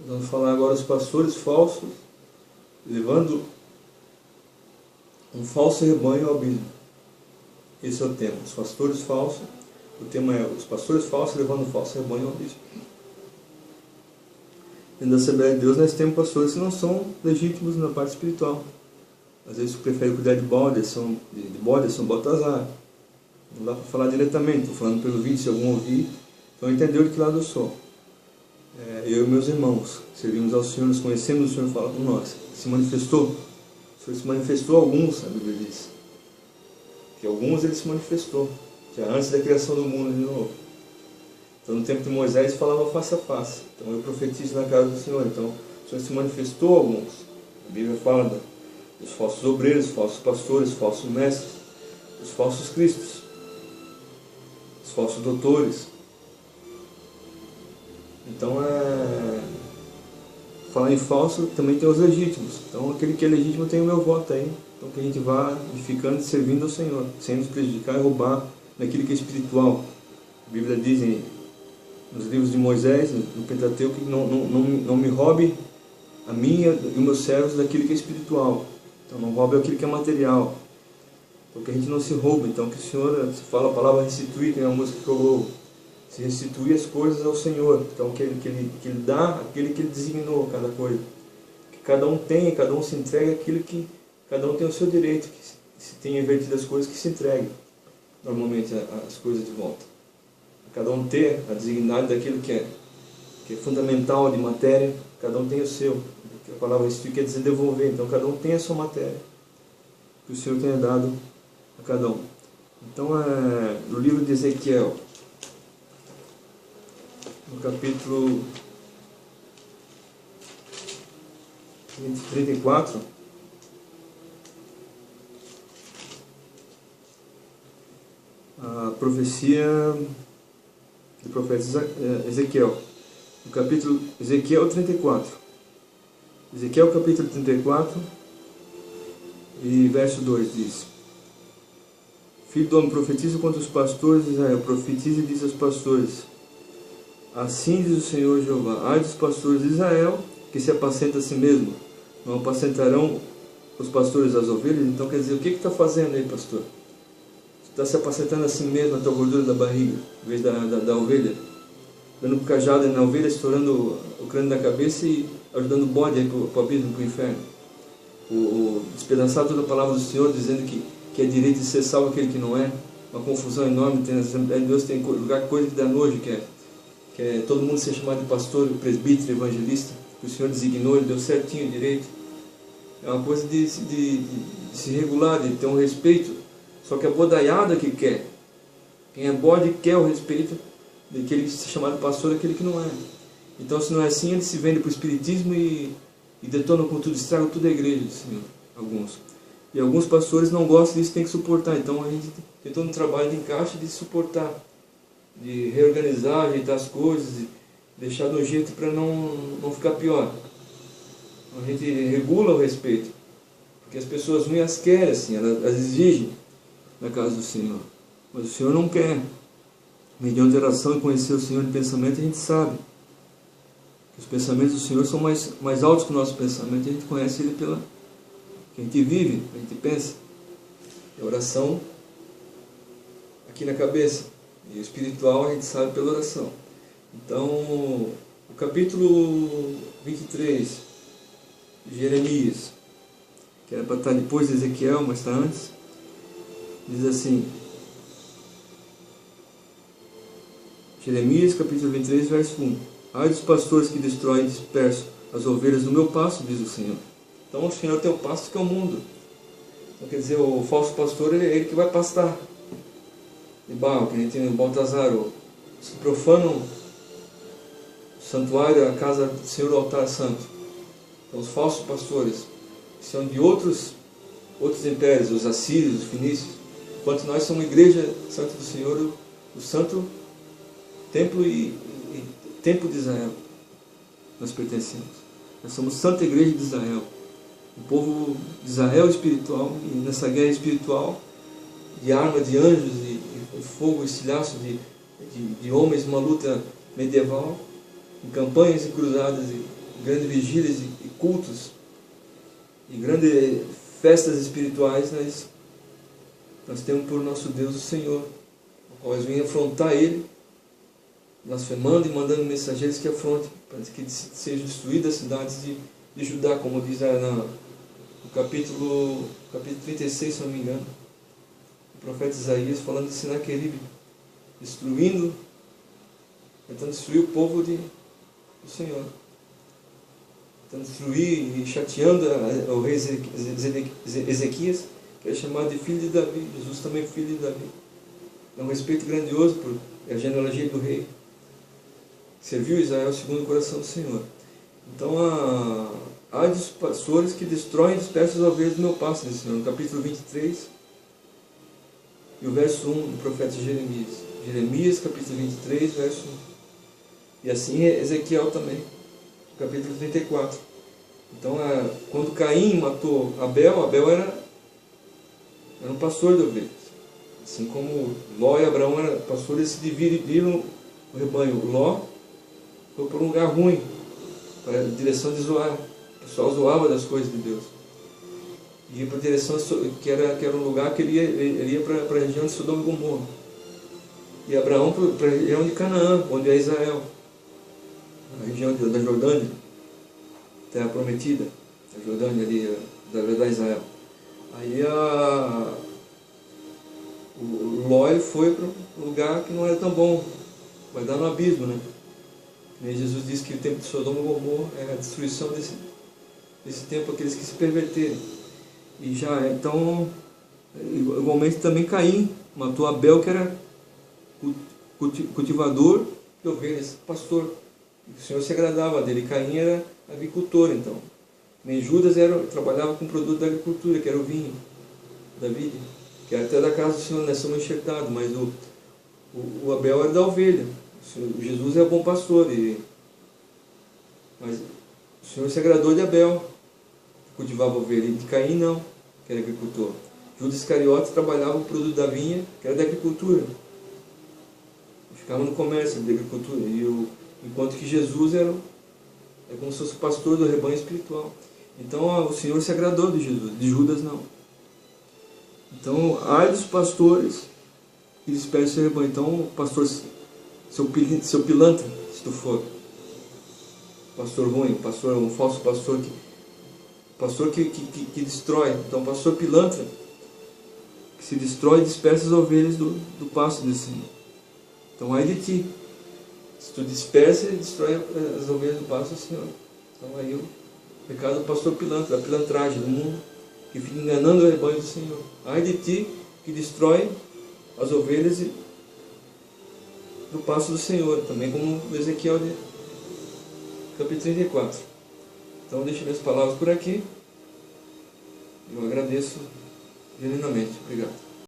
Vamos falar agora os pastores falsos, levando um falso rebanho ao abismo. Esse é o tema, os pastores falsos. O tema é os pastores falsos levando um falso rebanho ao abismo. Dentro da Assembleia de Deus nós temos pastores que não são legítimos na parte espiritual. Às vezes preferem cuidar de bode, são Baltazar. Não dá para falar diretamente, estou falando pelo vídeo, se algum ouvir, então entendeu de que lado eu sou. Eu e meus irmãos, servimos ao Senhor, nos conhecemos, o Senhor fala com nós. Se manifestou? O Senhor se manifestou a alguns, a Bíblia diz. Que alguns ele se manifestou, já antes da criação do mundo de novo. Então no tempo de Moisés falava face a face. Então eu profetizo na casa do Senhor. Então o Senhor se manifestou a alguns. A Bíblia fala dos falsos obreiros, falsos pastores, falsos mestres, dos falsos cristos, dos falsos doutores. Então, falar em falso também tem os legítimos. Então, aquele que é legítimo tem o meu voto aí. Então, que a gente vá edificando e servindo ao Senhor, sem nos prejudicar e roubar naquilo que é espiritual. A Bíblia diz nos livros de Moisés, no Pentateuco, que não me roube a minha e os meus servos daquilo que é espiritual. Então, não roube aquilo que é material. Então, que a gente não se rouba. Então, que o Senhor, se fala a palavra restituir, tem uma música que eu louvo. Se restituir as coisas ao Senhor. Então que ele dá aquele que Ele designou cada coisa. Que cada um tenha, cada um se entregue aquilo que cada um tem o seu direito. Que se tenha invertido as coisas, que se entregue normalmente as coisas de volta. Cada um ter a dignidade daquilo que é fundamental de matéria, cada um tem o seu. A palavra restituir quer dizer devolver. Então cada um tem a sua matéria que o Senhor tenha dado a cada um. Então no livro de Ezequiel, no capítulo 34, a profecia do profeta Ezequiel, no capítulo Ezequiel 34. Ezequiel capítulo 34 e verso 2 diz: Filho do homem, profetiza contra os pastores de Israel, profetiza e diz aos pastores: Assim diz o Senhor Jeová: Ai dos pastores de Israel, que se apacentam a si mesmo, não apacentarão os pastores as ovelhas? Então quer dizer, o que está fazendo aí, pastor? Você está se apacentando a si mesmo, a tua gordura da barriga, em vez da ovelha, dando um cajado na ovelha, estourando o crânio da cabeça e ajudando o bode para o abismo, para o inferno. Despedaçar toda a palavra do Senhor, dizendo que é direito de ser salvo aquele que não é. Uma confusão enorme. Tem na Assembleia de Deus, tem lugar, coisa que dá nojo, que é todo mundo ser chamado de pastor, presbítero, evangelista, que o Senhor designou, Ele deu certinho direito. É uma coisa de se regular, de ter um respeito. Só que a bodaiada que quer. Quem é bode quer o respeito daquele que se chama de pastor, aquele que não é. Então, se não é assim, ele se vende para o espiritismo e detona com tudo, estraga toda a igreja, Senhor, alguns. E alguns pastores não gostam disso, tem que suportar. Então, a gente tem todo um trabalho de encaixe de suportar, de reorganizar, ajeitar as coisas, de deixar de um jeito para não ficar pior. A gente regula o respeito, porque as pessoas ruins as querem, assim, elas exigem na casa do Senhor, mas o Senhor não quer. Mediante oração e conhecer o Senhor de pensamento, a gente sabe que os pensamentos do Senhor são mais altos que o nosso pensamento. A gente conhece Ele pela que a gente vive, a gente pensa. A oração aqui na cabeça, e o espiritual a gente sabe pela oração. Então, o capítulo 23 de Jeremias, que era para estar depois de Ezequiel, mas está antes, diz assim: Jeremias capítulo 23, verso 1: Ai dos pastores que destroem e dispersam as ovelhas do meu pasto, diz o Senhor. Então o Senhor tem o pasto que é o mundo. Então, quer dizer, o falso pastor é ele que vai pastar de barro, que a gente tem o Baltazar, se profanam o santuário, a casa do Senhor, o altar santo. Então os falsos pastores, que são de outros impérios, os assírios, os fenícios, enquanto nós somos igreja santa do Senhor, o santo templo e templo de Israel, nós pertencemos. Nós somos Santa Igreja de Israel, o povo de Israel espiritual, e nessa guerra espiritual, de arma de anjos e fogo, estilhaço de homens, uma luta medieval, em campanhas e cruzadas grandes vigílias e cultos, e grandes festas espirituais, nós temos por nosso Deus o Senhor, o qual eles vêm afrontar Ele, blasfemando e mandando mensageiros que afrontem, para que sejam destruídas as cidades de Judá, como diz no capítulo 36, se não me engano, o profeta Isaías falando de Senaqueribe, tentando destruir o povo do Senhor, tentando destruir e chateando o rei Ezequias, que é chamado de filho de Davi. Jesus também é filho de Davi. É um respeito grandioso por a genealogia do rei. Serviu Israel segundo o coração do Senhor. Então, há dos pastores que destroem e dispersam as ovelhas do meu pasto, diz o Senhor, no capítulo 23, e o verso 1 do profeta Jeremias. Jeremias, capítulo 23, verso 1. E assim é Ezequiel também, no capítulo 34. Então, quando Caim matou Abel, Abel era um pastor de ovelhas. Assim como Ló e Abraão eram pastores, eles se dividiram o rebanho. Ló foi para um lugar ruim, para a direção de Zoar. O pessoal zoava das coisas de Deus. Ia para a direção que era um lugar que ele ia para a região de Sodoma e Gomorra. E Abraão para a região de Canaã, onde é Israel. A região da Jordânia, terra prometida, a Jordânia ali, da verdade, Israel. Aí o Ló foi para um lugar que não era tão bom, vai dar no abismo, né? E Jesus disse que o tempo de Sodoma e Gomorra é a destruição desse tempo, aqueles que se perverterem. E então, igualmente também Caim matou Abel, que era cultivador de ovelhas, pastor. O Senhor se agradava dele. Caim era agricultor, então. Nem Judas trabalhava com o produto da agricultura, que era o vinho da vide, que era até da casa do Senhor, nós somos enxertados, mas o Abel era da ovelha. Jesus é o bom pastor, mas o Senhor se agradou de Abel, que cultivava ovelha, e de Caim não, que era agricultor. Judas Iscariote trabalhava o produto da vinha, que era da agricultura. Ficava no comércio da agricultura, enquanto que Jesus é como se fosse o pastor do rebanho espiritual. Então o Senhor se agradou de Jesus, de Judas não. Então, ai dos pastores que dispersam o rebanho. Então, o pastor, seu pilantra, se tu for pastor ruim, um falso pastor que destrói. Então, pastor pilantra que se destrói e dispersa as ovelhas do pasto desse Senhor. Então, ai de ti, se tu dispersa e destrói as ovelhas do pasto do Senhor. Então, aí o pecado do pastor pilantra, a pilantragem do mundo, que fica enganando o rebanho do Senhor. Ai de ti, que destrói as ovelhas do pasto do Senhor, também como Ezequiel, capítulo 34. Então, deixo minhas palavras por aqui. Eu agradeço genuinamente. Obrigado.